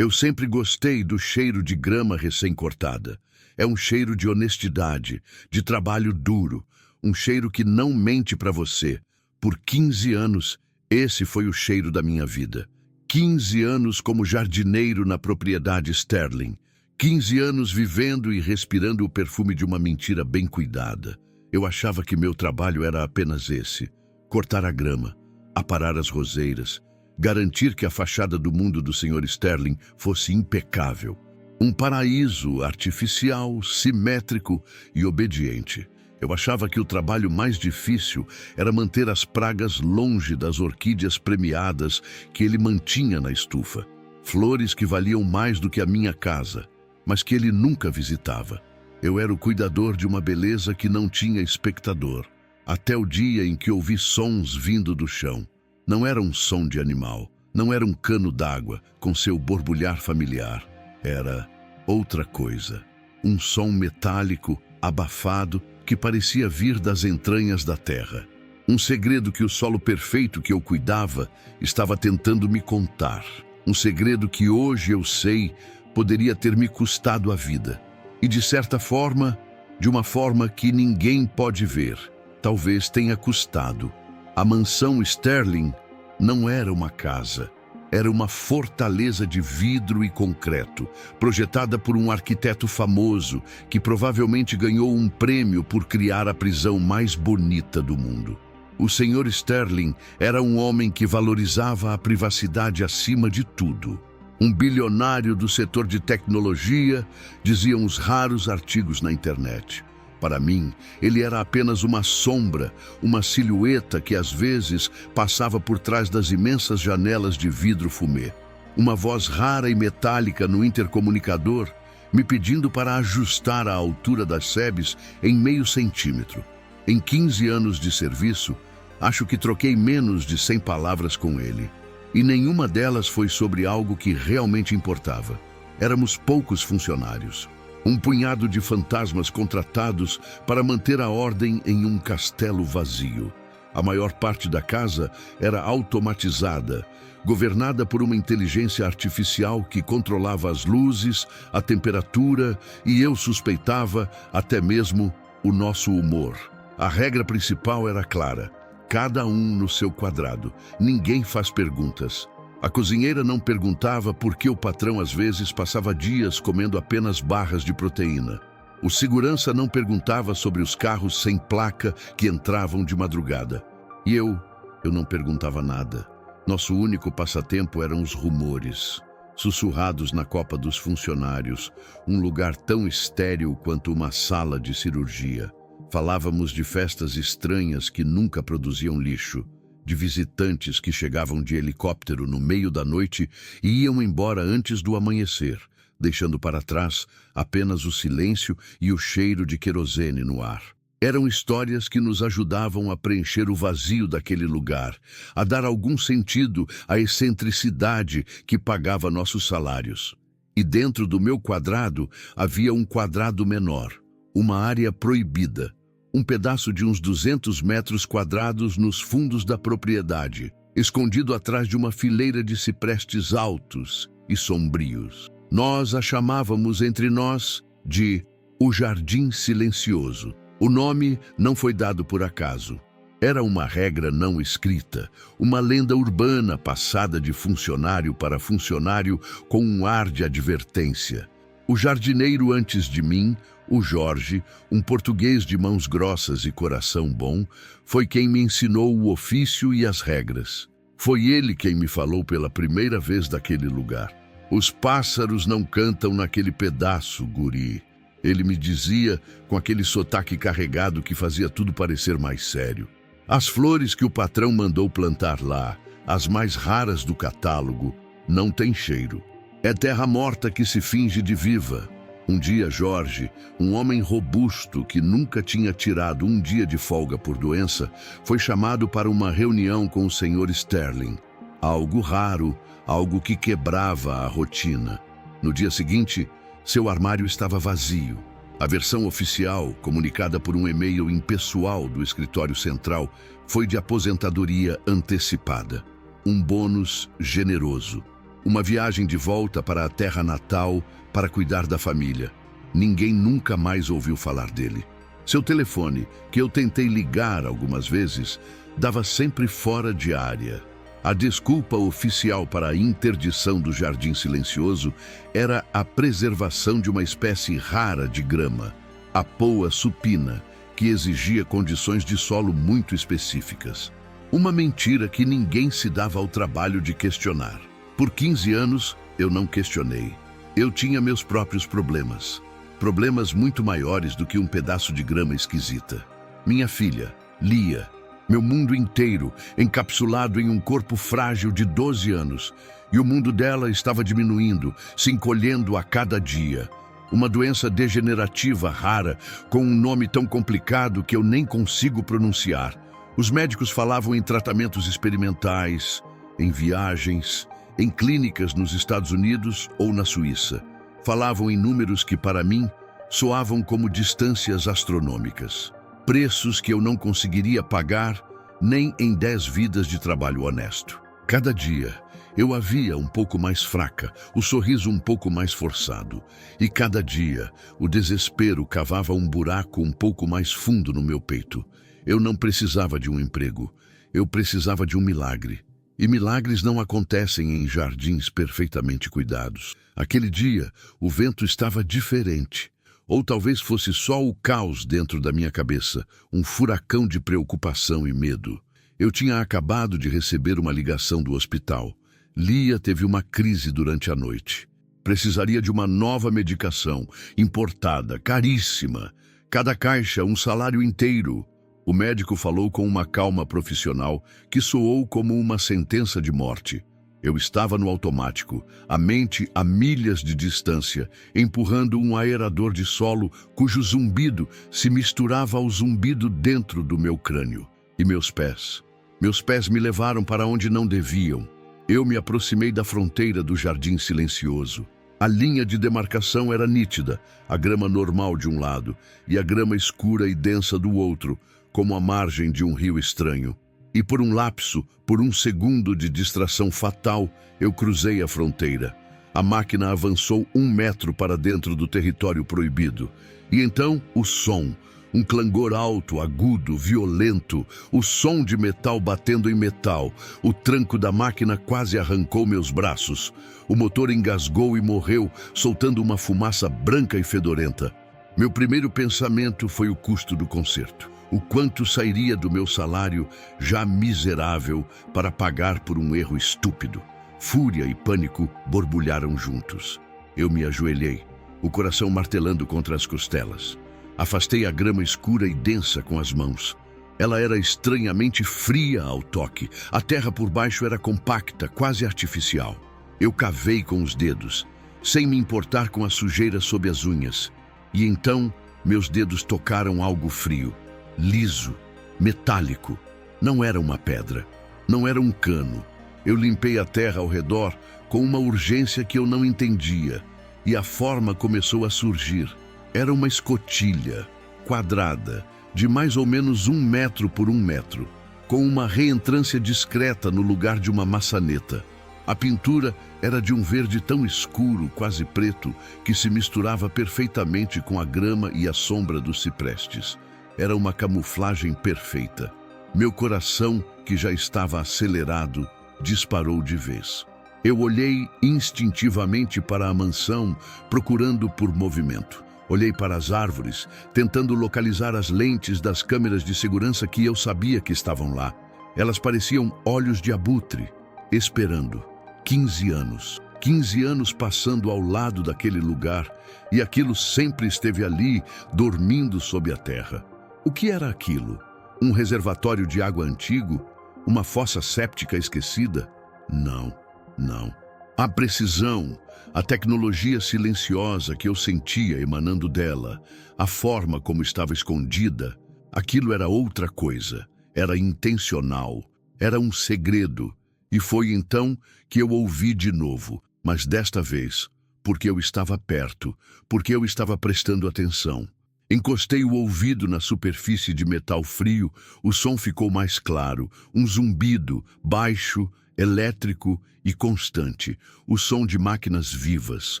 Eu sempre gostei do cheiro de grama recém-cortada. É um cheiro de honestidade, de trabalho duro, um cheiro que não mente para você. Por 15 anos, esse foi o cheiro da minha vida. 15 anos como jardineiro na propriedade Sterling. 15 anos vivendo e respirando o perfume de uma mentira bem cuidada. Eu achava que meu trabalho era apenas esse: cortar a grama, aparar as roseiras, garantir que a fachada do mundo do Sr. Sterling fosse impecável. Um paraíso artificial, simétrico e obediente. Eu achava que o trabalho mais difícil era manter as pragas longe das orquídeas premiadas que ele mantinha na estufa. Flores que valiam mais do que a minha casa, mas que ele nunca visitava. Eu era o cuidador de uma beleza que não tinha espectador, até o dia em que ouvi sons vindo do chão. Não era um som de animal, não era um cano d'água com seu borbulhar familiar. Era outra coisa. Um som metálico, abafado, que parecia vir das entranhas da terra. Um segredo que o solo perfeito que eu cuidava estava tentando me contar. Um segredo que hoje eu sei poderia ter me custado a vida. E de certa forma, de uma forma que ninguém pode ver, talvez tenha custado. A mansão Sterling não era uma casa. Era uma fortaleza de vidro e concreto, projetada por um arquiteto famoso que provavelmente ganhou um prêmio por criar a prisão mais bonita do mundo. O Sr. Sterling era um homem que valorizava a privacidade acima de tudo. Um bilionário do setor de tecnologia, diziam os raros artigos na internet. Para mim, ele era apenas uma sombra, uma silhueta que às vezes passava por trás das imensas janelas de vidro fumê. Uma voz rara e metálica no intercomunicador, me pedindo para ajustar a altura das sebes em meio centímetro. Em 15 anos de serviço, acho que troquei menos de 100 palavras com ele. E nenhuma delas foi sobre algo que realmente importava. Éramos poucos funcionários. Um punhado de fantasmas contratados para manter a ordem em um castelo vazio. A maior parte da casa era automatizada, governada por uma inteligência artificial que controlava as luzes, a temperatura e, eu suspeitava, até mesmo o nosso humor. A regra principal era clara: cada um no seu quadrado. Ninguém faz perguntas. A cozinheira não perguntava por que o patrão às vezes passava dias comendo apenas barras de proteína. O segurança não perguntava sobre os carros sem placa que entravam de madrugada. E eu não perguntava nada. Nosso único passatempo eram os rumores, sussurrados na copa dos funcionários, um lugar tão estéril quanto uma sala de cirurgia. Falávamos de festas estranhas que nunca produziam lixo, de visitantes que chegavam de helicóptero no meio da noite e iam embora antes do amanhecer, deixando para trás apenas o silêncio e o cheiro de querosene no ar. Eram histórias que nos ajudavam a preencher o vazio daquele lugar, a dar algum sentido à excentricidade que pagava nossos salários. E dentro do meu quadrado havia um quadrado menor, uma área proibida. Um pedaço de uns 200 metros quadrados nos fundos da propriedade, escondido atrás de uma fileira de ciprestes altos e sombrios. Nós a chamávamos entre nós de o Jardim Silencioso. O nome não foi dado por acaso. Era uma regra não escrita, uma lenda urbana passada de funcionário para funcionário com um ar de advertência. O jardineiro antes de mim, o Jorge, um português de mãos grossas e coração bom, foi quem me ensinou o ofício e as regras. Foi ele quem me falou pela primeira vez daquele lugar. Os pássaros não cantam naquele pedaço, guri. Ele me dizia com aquele sotaque carregado que fazia tudo parecer mais sério. As flores que o patrão mandou plantar lá, as mais raras do catálogo, não têm cheiro. É terra morta que se finge de viva. Um dia, Jorge, um homem robusto que nunca tinha tirado um dia de folga por doença, foi chamado para uma reunião com o Sr. Sterling. Algo raro, algo que quebrava a rotina. No dia seguinte, seu armário estava vazio. A versão oficial, comunicada por um e-mail impessoal do escritório central, foi de aposentadoria antecipada. Um bônus generoso. Uma viagem de volta para a terra natal para cuidar da família. Ninguém nunca mais ouviu falar dele. Seu telefone, que eu tentei ligar algumas vezes, dava sempre fora de área. A desculpa oficial para a interdição do Jardim Silencioso era a preservação de uma espécie rara de grama, a poa supina, que exigia condições de solo muito específicas. Uma mentira que ninguém se dava ao trabalho de questionar. Por 15 anos, eu não questionei. Eu tinha meus próprios problemas. Problemas muito maiores do que um pedaço de grama esquisita. Minha filha, Lia, meu mundo inteiro encapsulado em um corpo frágil de 12 anos. E o mundo dela estava diminuindo, se encolhendo a cada dia. Uma doença degenerativa rara, com um nome tão complicado que eu nem consigo pronunciar. Os médicos falavam em tratamentos experimentais, em viagens, em clínicas nos Estados Unidos ou na Suíça. Falavam em números que, para mim, soavam como distâncias astronômicas. Preços que eu não conseguiria pagar nem em 10 vidas de trabalho honesto. Cada dia, eu a via um pouco mais fraca, o sorriso um pouco mais forçado. E cada dia, o desespero cavava um buraco um pouco mais fundo no meu peito. Eu não precisava de um emprego. Eu precisava de um milagre. E milagres não acontecem em jardins perfeitamente cuidados. Aquele dia, o vento estava diferente. Ou talvez fosse só o caos dentro da minha cabeça, um furacão de preocupação e medo. Eu tinha acabado de receber uma ligação do hospital. Lia teve uma crise durante a noite. Precisaria de uma nova medicação, importada, caríssima. Cada caixa, um salário inteiro. O médico falou com uma calma profissional que soou como uma sentença de morte. Eu estava no automático, a mente a milhas de distância, empurrando um aerador de solo cujo zumbido se misturava ao zumbido dentro do meu crânio. E meus pés? Meus pés me levaram para onde não deviam. Eu me aproximei da fronteira do Jardim Silencioso. A linha de demarcação era nítida, a grama normal de um lado e a grama escura e densa do outro, como a margem de um rio estranho. E por um lapso, por um segundo de distração fatal, eu cruzei a fronteira. A máquina avançou 1 metro para dentro do território proibido. E então, o som. Um clangor alto, agudo, violento. O som de metal batendo em metal. O tranco da máquina quase arrancou meus braços. O motor engasgou e morreu, soltando uma fumaça branca e fedorenta. Meu primeiro pensamento foi o custo do conserto. O quanto sairia do meu salário, já miserável, para pagar por um erro estúpido. Fúria e pânico borbulharam juntos. Eu me ajoelhei, o coração martelando contra as costelas. Afastei a grama escura e densa com as mãos. Ela era estranhamente fria ao toque. A terra por baixo era compacta, quase artificial. Eu cavei com os dedos, sem me importar com a sujeira sob as unhas. E então, meus dedos tocaram algo frio. Liso, metálico. Não era uma pedra, não era um cano. Eu limpei a terra ao redor com uma urgência que eu não entendia, e a forma começou a surgir. Era uma escotilha, quadrada, de mais ou menos 1 metro por 1 metro, com uma reentrância discreta no lugar de uma maçaneta. A pintura era de um verde tão escuro, quase preto, que se misturava perfeitamente com a grama e a sombra dos ciprestes. Era uma camuflagem perfeita. Meu coração, que já estava acelerado, disparou de vez. Eu olhei instintivamente para a mansão, procurando por movimento. Olhei para as árvores, tentando localizar as lentes das câmeras de segurança que eu sabia que estavam lá. Elas pareciam olhos de abutre, esperando. 15 anos. 15 anos passando ao lado daquele lugar, e aquilo sempre esteve ali, dormindo sob a terra. O que era aquilo? Um reservatório de água antigo? Uma fossa séptica esquecida? Não, não. A precisão, a tecnologia silenciosa que eu sentia emanando dela, a forma como estava escondida, aquilo era outra coisa, era intencional, era um segredo. E foi então que eu ouvi de novo, mas desta vez, porque eu estava perto, porque eu estava prestando atenção. Encostei o ouvido na superfície de metal frio, o som ficou mais claro, um zumbido, baixo, elétrico e constante, o som de máquinas vivas,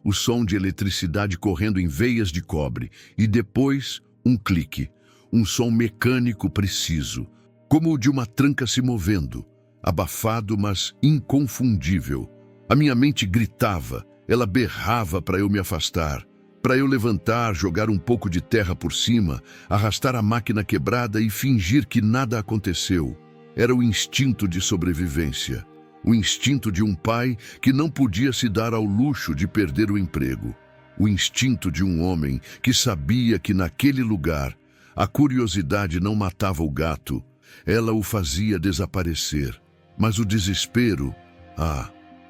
o som de eletricidade correndo em veias de cobre e depois um clique, um som mecânico preciso, como o de uma tranca se movendo, abafado mas inconfundível. A minha mente gritava, ela berrava para eu me afastar, para eu levantar, jogar um pouco de terra por cima, arrastar a máquina quebrada e fingir que nada aconteceu. Era o instinto de sobrevivência, o instinto de um pai que não podia se dar ao luxo de perder o emprego, o instinto de um homem que sabia que naquele lugar a curiosidade não matava o gato, ela o fazia desaparecer. Mas o desespero,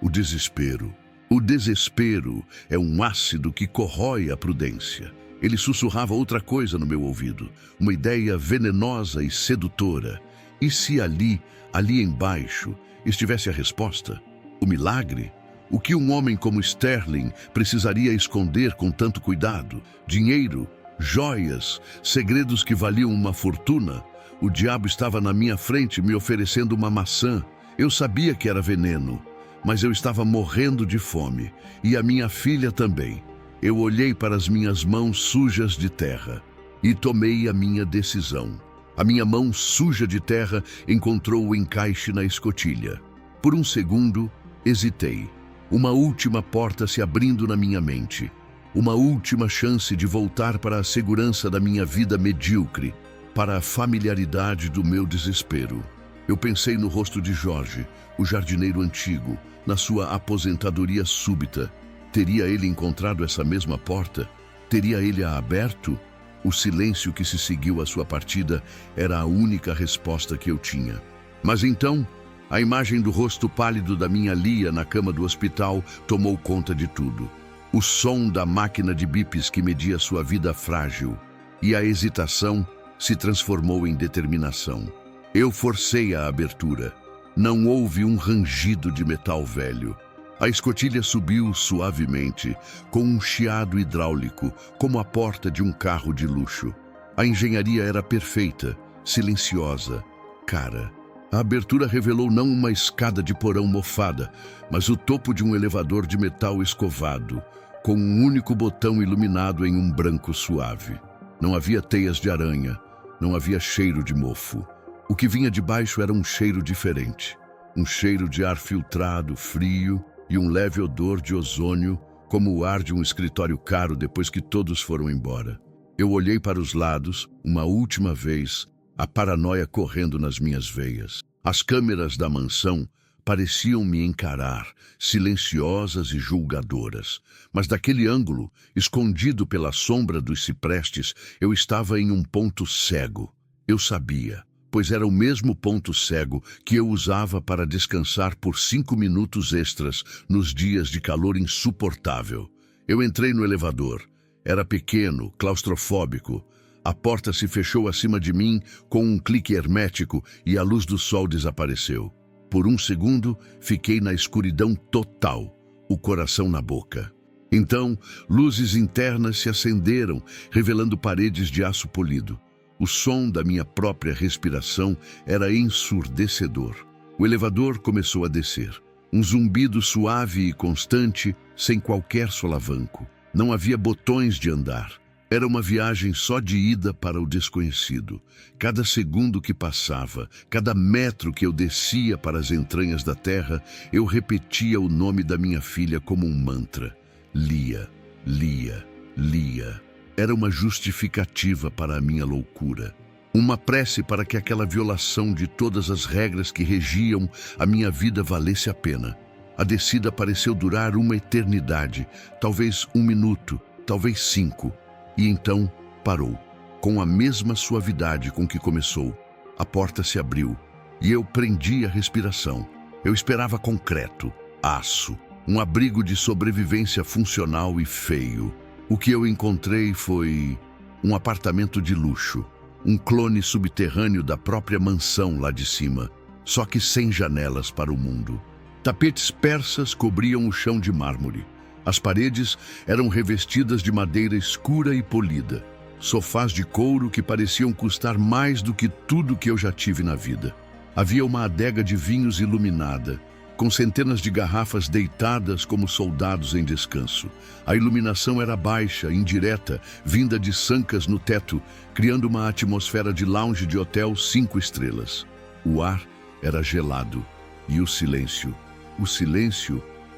o desespero. O desespero é um ácido que corrói a prudência. Ele sussurrava outra coisa no meu ouvido, uma ideia venenosa e sedutora. E se ali embaixo, estivesse a resposta? O milagre? O que um homem como Sterling precisaria esconder com tanto cuidado? Dinheiro, joias, segredos que valiam uma fortuna? O diabo estava na minha frente me oferecendo uma maçã. Eu sabia que era veneno, mas eu estava morrendo de fome, e a minha filha também. Eu olhei para as minhas mãos sujas de terra e tomei a minha decisão. A minha mão suja de terra encontrou o encaixe na escotilha. Por um segundo, hesitei. Uma última porta se abrindo na minha mente. Uma última chance de voltar para a segurança da minha vida medíocre, para a familiaridade do meu desespero. Eu pensei no rosto de Jorge, o jardineiro antigo, na sua aposentadoria súbita. Teria ele encontrado essa mesma porta? Teria ele a aberto? O silêncio que se seguiu à sua partida era a única resposta que eu tinha. Mas então, a imagem do rosto pálido da minha Lia na cama do hospital tomou conta de tudo. O som da máquina de bips que media sua vida frágil. E a hesitação se transformou em determinação. Eu forcei a abertura. Não houve um rangido de metal velho. A escotilha subiu suavemente, com um chiado hidráulico, como a porta de um carro de luxo. A engenharia era perfeita, silenciosa, cara. A abertura revelou não uma escada de porão mofada, mas o topo de um elevador de metal escovado, com um único botão iluminado em um branco suave. Não havia teias de aranha, não havia cheiro de mofo. O que vinha de baixo era um cheiro diferente. Um cheiro de ar filtrado, frio e um leve odor de ozônio, como o ar de um escritório caro depois que todos foram embora. Eu olhei para os lados, uma última vez, a paranoia correndo nas minhas veias. As câmeras da mansão pareciam me encarar, silenciosas e julgadoras. Mas daquele ângulo, escondido pela sombra dos ciprestes, eu estava em um ponto cego. Eu sabia, pois era o mesmo ponto cego que eu usava para descansar por 5 minutos extras nos dias de calor insuportável. Eu entrei no elevador. Era pequeno, claustrofóbico. A porta se fechou acima de mim com um clique hermético e a luz do sol desapareceu. Por um segundo, fiquei na escuridão total, o coração na boca. Então, luzes internas se acenderam, revelando paredes de aço polido. O som da minha própria respiração era ensurdecedor. O elevador começou a descer. Um zumbido suave e constante, sem qualquer solavanco. Não havia botões de andar. Era uma viagem só de ida para o desconhecido. Cada segundo que passava, cada metro que eu descia para as entranhas da terra, eu repetia o nome da minha filha como um mantra. Lia, Lia, Lia. Era uma justificativa para a minha loucura. Uma prece para que aquela violação de todas as regras que regiam a minha vida valesse a pena. A descida pareceu durar uma eternidade, talvez 1 minuto, talvez 5. E então parou, com a mesma suavidade com que começou. A porta se abriu e eu prendi a respiração. Eu esperava concreto, aço, um abrigo de sobrevivência funcional e feio. O que eu encontrei foi um apartamento de luxo, um clone subterrâneo da própria mansão lá de cima, só que sem janelas para o mundo. Tapetes persas cobriam o chão de mármore. As paredes eram revestidas de madeira escura e polida. Sofás de couro que pareciam custar mais do que tudo que eu já tive na vida. Havia uma adega de vinhos iluminada, com centenas de garrafas deitadas como soldados em descanso. A iluminação era baixa, indireta, vinda de sancas no teto, criando uma atmosfera de lounge de hotel 5 estrelas. O ar era gelado e o silêncio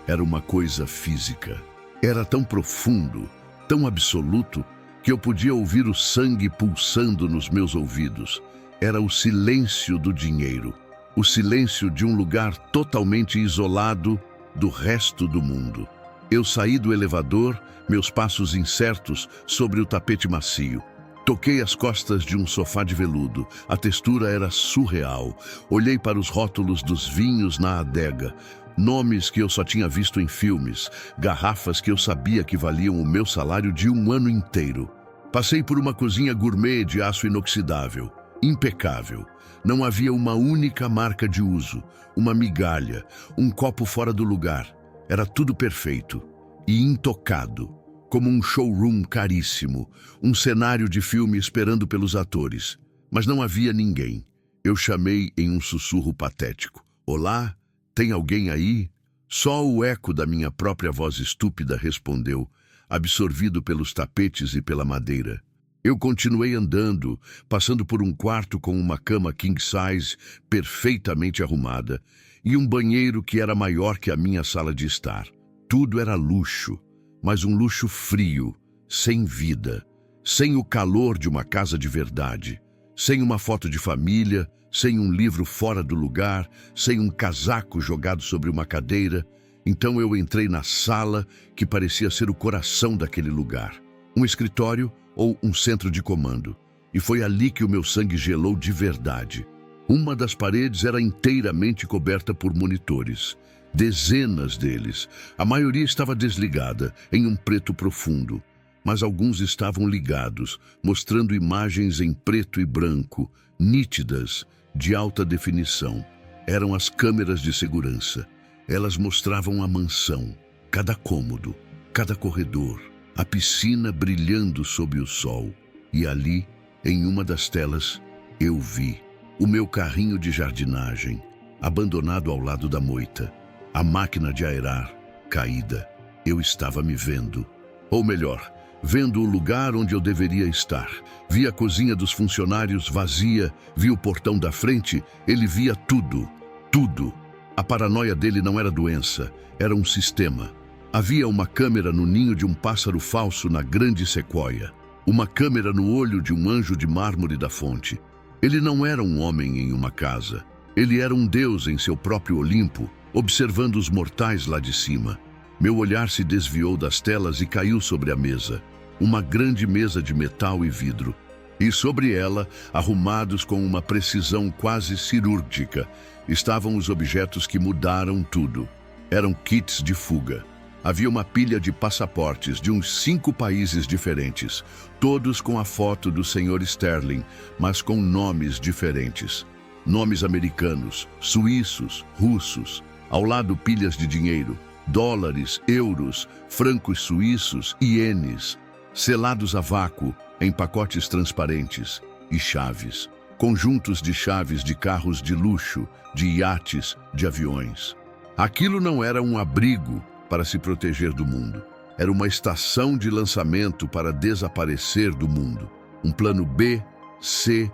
era uma coisa física. Era tão profundo, tão absoluto, que eu podia ouvir o sangue pulsando nos meus ouvidos. Era o silêncio do dinheiro. O silêncio de um lugar totalmente isolado do resto do mundo. Eu saí do elevador, meus passos incertos sobre o tapete macio. Toquei as costas de um sofá de veludo. A textura era surreal. Olhei para os rótulos dos vinhos na adega. Nomes que eu só tinha visto em filmes. Garrafas que eu sabia que valiam o meu salário de um ano inteiro. Passei por uma cozinha gourmet de aço inoxidável. Impecável. Não havia uma única marca de uso, uma migalha, um copo fora do lugar. Era tudo perfeito e intocado, como um showroom caríssimo, um cenário de filme esperando pelos atores. Mas não havia ninguém. Eu chamei em um sussurro patético. Olá, tem alguém aí? Só o eco da minha própria voz estúpida respondeu, absorvido pelos tapetes e pela madeira. Eu continuei andando, passando por um quarto com uma cama king size perfeitamente arrumada e um banheiro que era maior que a minha sala de estar. Tudo era luxo, mas um luxo frio, sem vida, sem o calor de uma casa de verdade, sem uma foto de família, sem um livro fora do lugar, sem um casaco jogado sobre uma cadeira. Então eu entrei na sala que parecia ser o coração daquele lugar. Um escritório ou um centro de comando. E foi ali que o meu sangue gelou de verdade. Uma das paredes era inteiramente coberta por monitores. Dezenas deles. A maioria estava desligada, em um preto profundo. Mas alguns estavam ligados, mostrando imagens em preto e branco, nítidas, de alta definição. Eram as câmeras de segurança. Elas mostravam a mansão, cada cômodo, cada corredor, a piscina brilhando sob o sol. E ali, em uma das telas, eu vi o meu carrinho de jardinagem, abandonado ao lado da moita, a máquina de aerar, caída. Eu estava me vendo. Ou melhor, vendo o lugar onde eu deveria estar. Vi a cozinha dos funcionários vazia, vi o portão da frente, ele via tudo, tudo. A paranoia dele não era doença, era um sistema. Havia uma câmera no ninho de um pássaro falso na grande sequoia. Uma câmera no olho de um anjo de mármore da fonte. Ele não era um homem em uma casa. Ele era um deus em seu próprio Olimpo, observando os mortais lá de cima. Meu olhar se desviou das telas e caiu sobre a mesa. Uma grande mesa de metal e vidro. E sobre ela, arrumados com uma precisão quase cirúrgica, estavam os objetos que mudaram tudo. Eram kits de fuga. Havia uma pilha de passaportes de uns 5 países diferentes, todos com a foto do Sr. Sterling, mas com nomes diferentes. Nomes americanos, suíços, russos. Ao lado, pilhas de dinheiro, dólares, euros, francos suíços, ienes, selados a vácuo em pacotes transparentes, e chaves. Conjuntos de chaves de carros de luxo, de iates, de aviões. Aquilo não era um abrigo para se proteger do mundo. Era uma estação de lançamento para desaparecer do mundo. Um plano B, C,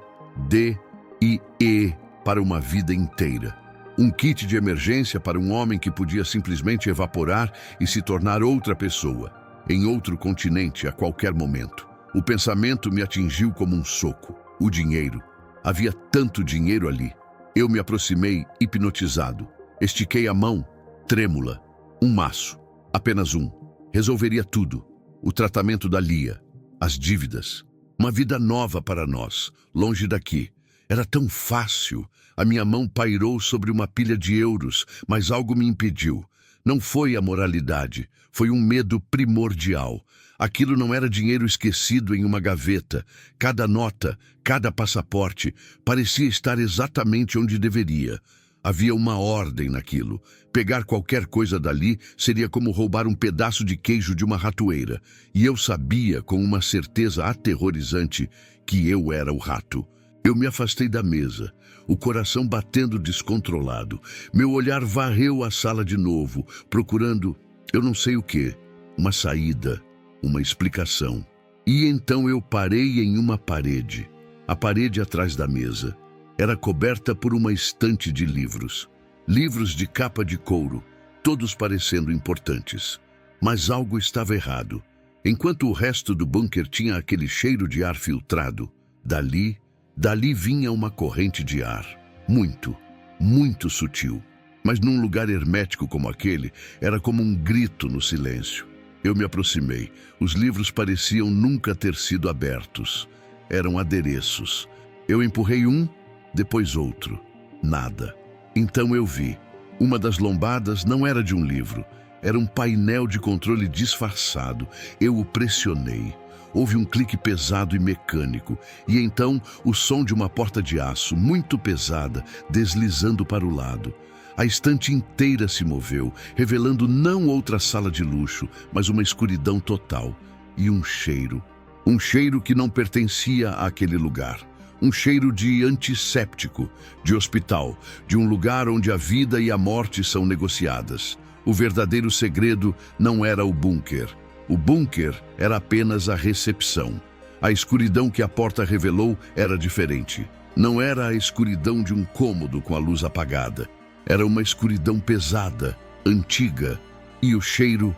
D e E para uma vida inteira. Um kit de emergência para um homem que podia simplesmente evaporar e se tornar outra pessoa, em outro continente a qualquer momento. O pensamento me atingiu como um soco. O dinheiro. Havia tanto dinheiro ali. Eu me aproximei, hipnotizado. Estiquei a mão, trêmula. Um maço, apenas um. Resolveria tudo. O tratamento da Lia, as dívidas. Uma vida nova para nós, longe daqui. Era tão fácil. A minha mão pairou sobre uma pilha de euros, mas algo me impediu. Não foi a moralidade, foi um medo primordial. Aquilo não era dinheiro esquecido em uma gaveta. Cada nota, cada passaporte, parecia estar exatamente onde deveria. Havia uma ordem naquilo. Pegar qualquer coisa dali seria como roubar um pedaço de queijo de uma ratoeira. E eu sabia, com uma certeza aterrorizante, que eu era o rato. Eu me afastei da mesa, o coração batendo descontrolado. Meu olhar varreu a sala de novo, procurando, eu não sei o quê, uma saída, uma explicação. E então eu parei em uma parede. A parede atrás da mesa era coberta por uma estante de livros. Livros de capa de couro, todos parecendo importantes. Mas algo estava errado. Enquanto o resto do bunker tinha aquele cheiro de ar filtrado, dali vinha uma corrente de ar. Muito, muito sutil. Mas num lugar hermético como aquele, era como um grito no silêncio. Eu me aproximei. Os livros pareciam nunca ter sido abertos. Eram adereços. Eu empurrei um, depois outro. Nada. Então eu vi. Uma das lombadas não era de um livro. Era um painel de controle disfarçado. Eu o pressionei. Houve um clique pesado e mecânico. E então o som de uma porta de aço, muito pesada, deslizando para o lado. A estante inteira se moveu, revelando não outra sala de luxo, mas uma escuridão total. E um cheiro. Um cheiro que não pertencia àquele lugar. Um cheiro de antisséptico, de hospital, de um lugar onde a vida e a morte são negociadas. O verdadeiro segredo não era o bunker. O bunker era apenas a recepção. A escuridão que a porta revelou era diferente. Não era a escuridão de um cômodo com a luz apagada. Era uma escuridão pesada, antiga. E o cheiro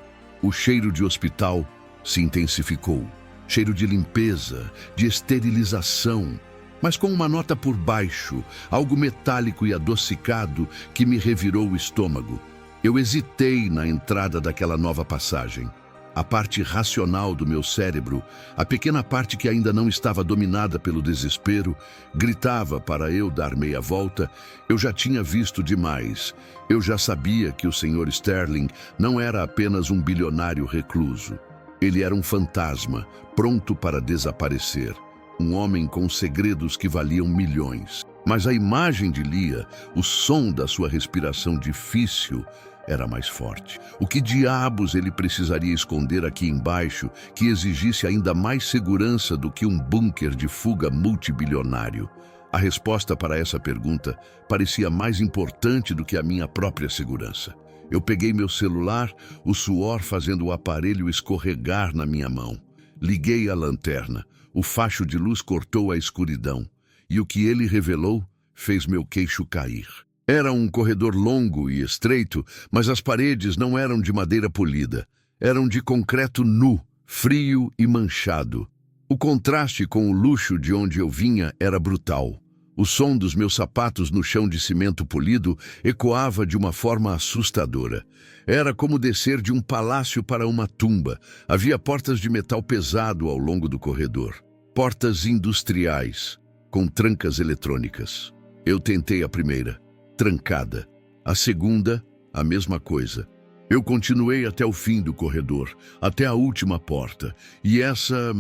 de hospital se intensificou. Cheiro de limpeza, de esterilização, mas com uma nota por baixo, algo metálico e adocicado que me revirou o estômago. Eu hesitei na entrada daquela nova passagem. A parte racional do meu cérebro, a pequena parte que ainda não estava dominada pelo desespero, gritava para eu dar meia volta. Eu já tinha visto demais. Eu já sabia que o Sr. Sterling não era apenas um bilionário recluso. Ele era um fantasma, pronto para desaparecer. Um homem com segredos que valiam milhões. Mas a imagem de Lia, o som da sua respiração difícil, era mais forte. O que diabos ele precisaria esconder aqui embaixo que exigisse ainda mais segurança do que um bunker de fuga multibilionário? A resposta para essa pergunta parecia mais importante do que a minha própria segurança. Eu peguei meu celular, o suor fazendo o aparelho escorregar na minha mão. Liguei a lanterna. O facho de luz cortou a escuridão. E o que ele revelou fez meu queixo cair. Era um corredor longo e estreito, mas as paredes não eram de madeira polida. Eram de concreto nu, frio e manchado. O contraste com o luxo de onde eu vinha era brutal. O som dos meus sapatos no chão de cimento polido ecoava de uma forma assustadora. Era como descer de um palácio para uma tumba. Havia portas de metal pesado ao longo do corredor. Portas industriais, com trancas eletrônicas. Eu tentei a primeira, trancada. A segunda, a mesma coisa. Eu continuei até o fim do corredor, até a última porta. E essa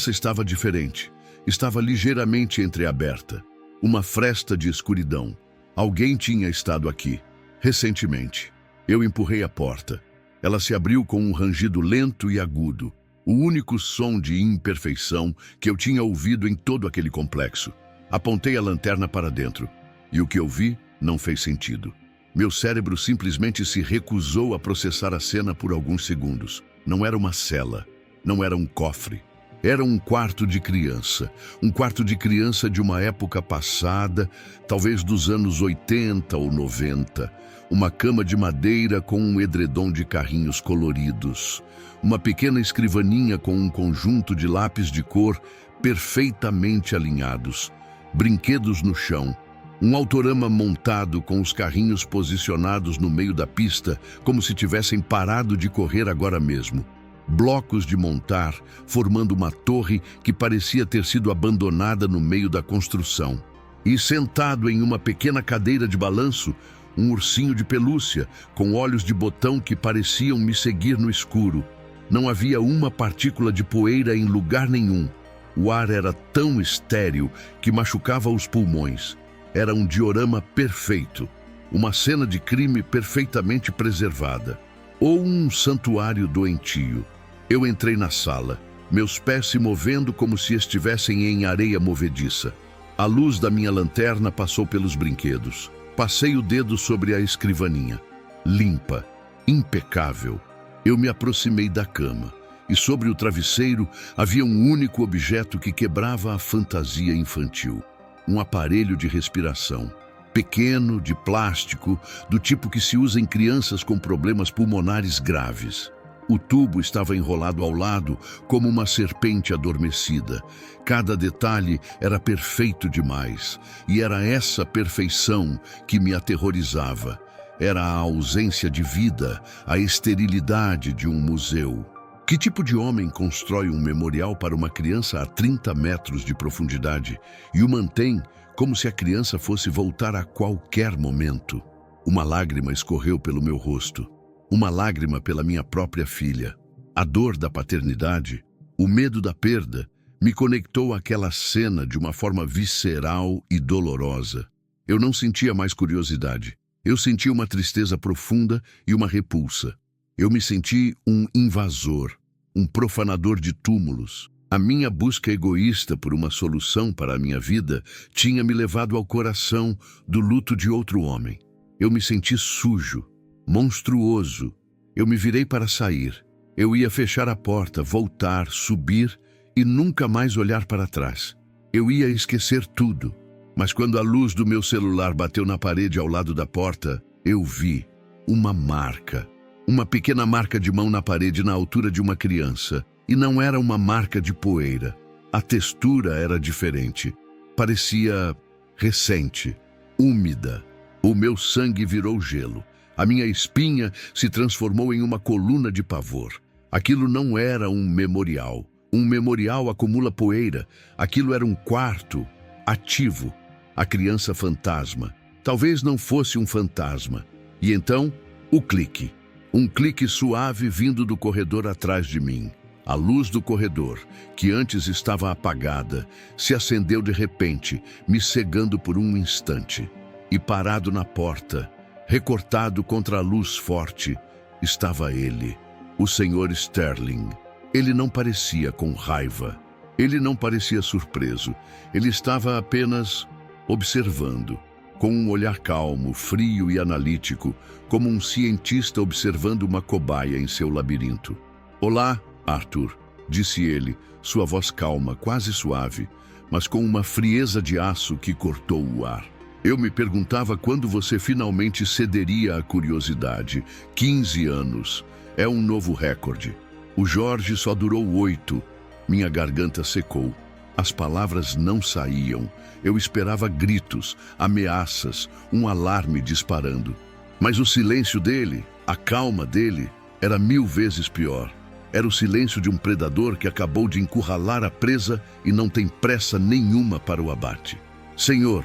estava diferente. Estava ligeiramente entreaberta. Uma fresta de escuridão. Alguém tinha estado aqui, recentemente. Eu empurrei a porta. Ela se abriu com um rangido lento e agudo. O único som de imperfeição que eu tinha ouvido em todo aquele complexo. Apontei a lanterna para dentro. E o que eu vi não fez sentido. Meu cérebro simplesmente se recusou a processar a cena por alguns segundos. Não era uma cela. Não era um cofre. Era um quarto de criança. Um quarto de criança de uma época passada, talvez dos anos 80 ou 90. Uma cama de madeira com um edredom de carrinhos coloridos. Uma pequena escrivaninha com um conjunto de lápis de cor perfeitamente alinhados. Brinquedos no chão. Um autorama montado com os carrinhos posicionados no meio da pista, como se tivessem parado de correr agora mesmo. Blocos de montar, formando uma torre que parecia ter sido abandonada no meio da construção. E sentado em uma pequena cadeira de balanço, um ursinho de pelúcia, com olhos de botão que pareciam me seguir no escuro. Não havia uma partícula de poeira em lugar nenhum. O ar era tão estéril que machucava os pulmões. Era um diorama perfeito. Uma cena de crime perfeitamente preservada. Ou um santuário doentio. Eu entrei na sala, meus pés se movendo como se estivessem em areia movediça. A luz da minha lanterna passou pelos brinquedos. Passei o dedo sobre a escrivaninha. Limpa, impecável. Eu me aproximei da cama, e sobre o travesseiro havia um único objeto que quebrava a fantasia infantil. Um aparelho de respiração. Pequeno, de plástico, do tipo que se usa em crianças com problemas pulmonares graves. O tubo estava enrolado ao lado como uma serpente adormecida. Cada detalhe era perfeito demais, e era essa perfeição que me aterrorizava. Era a ausência de vida, a esterilidade de um museu. Que tipo de homem constrói um memorial para uma criança a 30 metros de profundidade e o mantém como se a criança fosse voltar a qualquer momento? Uma lágrima escorreu pelo meu rosto. Uma lágrima pela minha própria filha. A dor da paternidade, o medo da perda, me conectou àquela cena de uma forma visceral e dolorosa. Eu não sentia mais curiosidade. Eu sentia uma tristeza profunda e uma repulsa. Eu me senti um invasor, um profanador de túmulos. A minha busca egoísta por uma solução para a minha vida tinha me levado ao coração do luto de outro homem. Eu me senti sujo, monstruoso. Eu me virei para sair. Eu ia fechar a porta, voltar, subir e nunca mais olhar para trás. Eu ia esquecer tudo. Mas quando a luz do meu celular bateu na parede ao lado da porta, eu vi uma marca. Uma pequena marca de mão na parede na altura de uma criança. E não era uma marca de poeira. A textura era diferente. Parecia recente, úmida. O meu sangue virou gelo. A minha espinha se transformou em uma coluna de pavor. Aquilo não era um memorial. Um memorial acumula poeira. Aquilo era um quarto ativo. A criança fantasma. Talvez não fosse um fantasma. E então, o clique. Um clique suave vindo do corredor atrás de mim. A luz do corredor, que antes estava apagada, se acendeu de repente, me cegando por um instante. E parado na porta, recortado contra a luz forte, estava ele, o Sr. Sterling. Ele não parecia com raiva. Ele não parecia surpreso. Ele estava apenas observando, com um olhar calmo, frio e analítico, como um cientista observando uma cobaia em seu labirinto. "Olá, Arthur", disse ele, sua voz calma, quase suave, mas com uma frieza de aço que cortou o ar. "Eu me perguntava quando você finalmente cederia à curiosidade. 15 anos. É um novo recorde. O Jorge só durou 8. Minha garganta secou. As palavras não saíam. Eu esperava gritos, ameaças, um alarme disparando. Mas o silêncio dele, a calma dele, era 1000 vezes pior. Era o silêncio de um predador que acabou de encurralar a presa e não tem pressa nenhuma para o abate. Senhor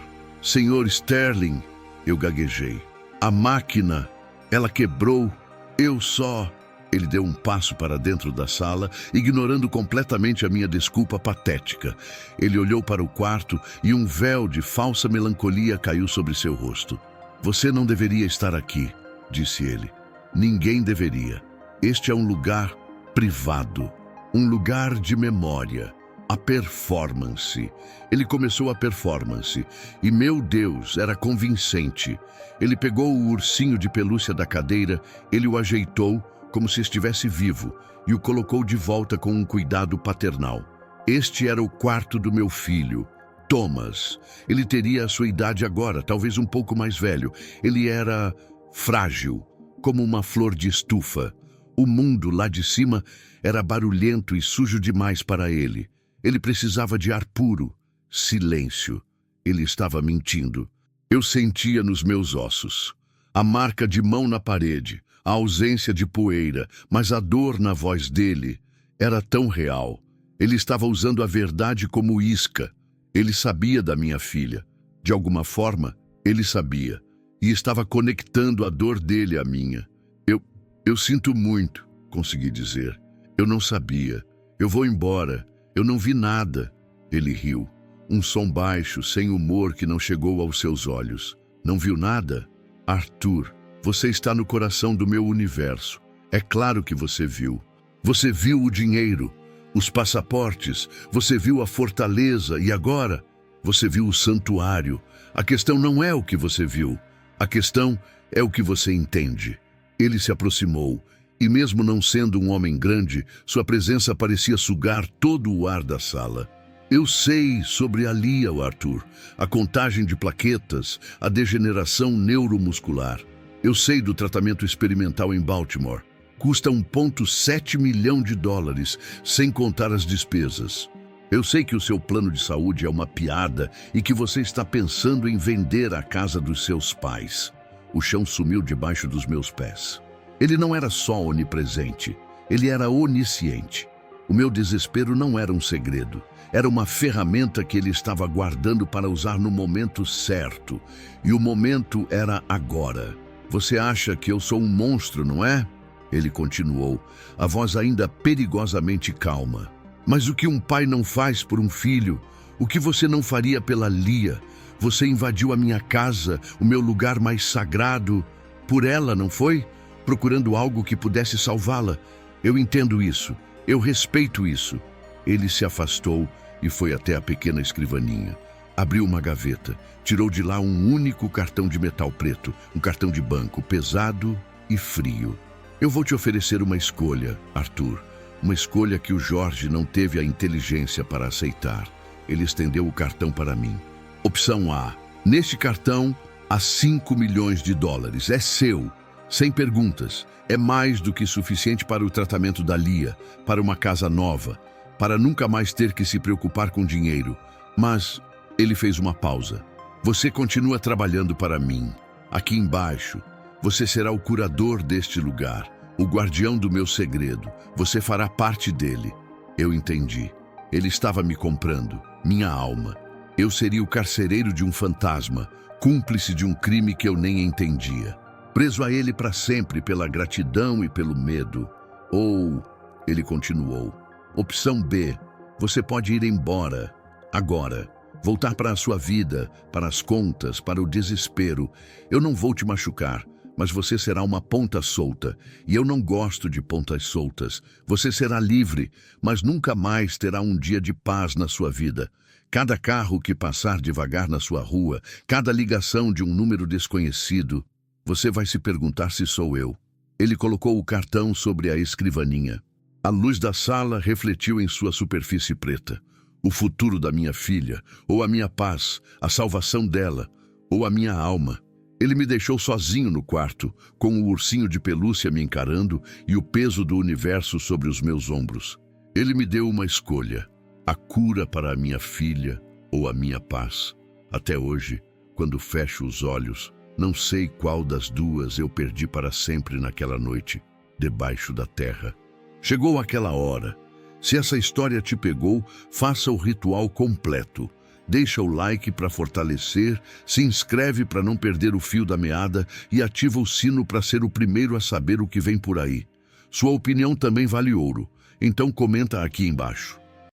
Sterling", eu gaguejei. "A máquina, ela quebrou. Eu só..." Ele deu um passo para dentro da sala, ignorando completamente a minha desculpa patética. Ele olhou para o quarto e um véu de falsa melancolia caiu sobre seu rosto. "Você não deveria estar aqui", disse ele. "Ninguém deveria. Este é um lugar privado, um lugar de memória. A performance." Ele começou a performance, e meu Deus, era convincente. Ele pegou o ursinho de pelúcia da cadeira, ele o ajeitou como se estivesse vivo e o colocou de volta com um cuidado paternal. Este era o quarto do meu filho, Thomas. Ele teria a sua idade agora, talvez um pouco mais velho. Ele era frágil, como uma flor de estufa. O mundo lá de cima era barulhento e sujo demais para ele. Ele precisava de ar puro, silêncio. Ele estava mentindo. Eu sentia nos meus ossos a marca de mão na parede, a ausência de poeira, mas a dor na voz dele era tão real. Ele estava usando a verdade como isca. Ele sabia da minha filha. De alguma forma, ele sabia. E estava conectando a dor dele à minha. Eu sinto muito", consegui dizer. "Eu não sabia. Eu vou embora. Eu não vi nada." Ele riu. Um som baixo, sem humor que não chegou aos seus olhos. "Não viu nada? Arthur, você está no coração do meu universo. É claro que você viu. Você viu o dinheiro, os passaportes, você viu a fortaleza e agora Você viu o santuário. A questão não é o que você viu. A questão é o que você entende. Ele se aproximou, e mesmo não sendo um homem grande, sua presença parecia sugar todo o ar da sala. Eu sei sobre a Lia, Arthur, a contagem de plaquetas, a degeneração neuromuscular. Eu sei do tratamento experimental em Baltimore. Custa 1,7 milhão de dólares, sem contar as despesas. Eu sei que o seu plano de saúde é uma piada e que você está pensando em vender a casa dos seus pais. O chão sumiu debaixo dos meus pés. Ele não era só onipresente, ele era onisciente. O meu desespero não era um segredo, era uma ferramenta que ele estava guardando para usar no momento certo. E o momento era agora. Você acha que eu sou um monstro, não é? Ele continuou, a voz ainda perigosamente calma. Mas o que um pai não faz por um filho? O que você não faria pela Lia? Você invadiu a minha casa, o meu lugar mais sagrado, por ela, não foi? Procurando algo que pudesse salvá-la. Eu entendo isso. Eu respeito isso. Ele se afastou e foi até a pequena escrivaninha. Abriu uma gaveta, tirou de lá um único cartão de metal preto, um cartão de banco pesado e frio. Eu vou te oferecer uma escolha, Arthur. Uma escolha que o Jorge não teve a inteligência para aceitar. Ele estendeu o cartão para mim. Opção A. Neste cartão, há 5 milhões de dólares. É seu, sem perguntas. É mais do que suficiente para o tratamento da Lia, para uma casa nova, para nunca mais ter que se preocupar com dinheiro. Mas ele fez uma pausa. Você continua trabalhando para mim. Aqui embaixo, você será o curador deste lugar. O guardião do meu segredo. Você fará parte dele. Eu entendi. Ele estava me comprando, minha alma. Eu seria o carcereiro de um fantasma, cúmplice de um crime que eu nem entendia. Preso a ele para sempre pela gratidão e pelo medo. Ou, ele continuou, opção B, você pode ir embora, agora. Voltar para a sua vida, para as contas, para o desespero. Eu não vou te machucar. Mas você será uma ponta solta, e eu não gosto de pontas soltas. Você será livre, mas nunca mais terá um dia de paz na sua vida. Cada carro que passar devagar na sua rua, cada ligação de um número desconhecido, você vai se perguntar se sou eu. Ele colocou o cartão sobre a escrivaninha. A luz da sala refletiu em sua superfície preta. O futuro da minha filha, ou a minha paz, a salvação dela, ou a minha alma. Ele me deixou sozinho no quarto, com o ursinho de pelúcia me encarando e o peso do universo sobre os meus ombros. Ele me deu uma escolha, a cura para a minha filha ou a minha paz. Até hoje, quando fecho os olhos, não sei qual das duas eu perdi para sempre naquela noite, debaixo da terra. Chegou aquela hora. Se essa história te pegou, faça o ritual completo. Deixa o like para fortalecer, se inscreve para não perder o fio da meada e ativa o sino para ser o primeiro a saber o que vem por aí. Sua opinião também vale ouro, então comenta aqui embaixo.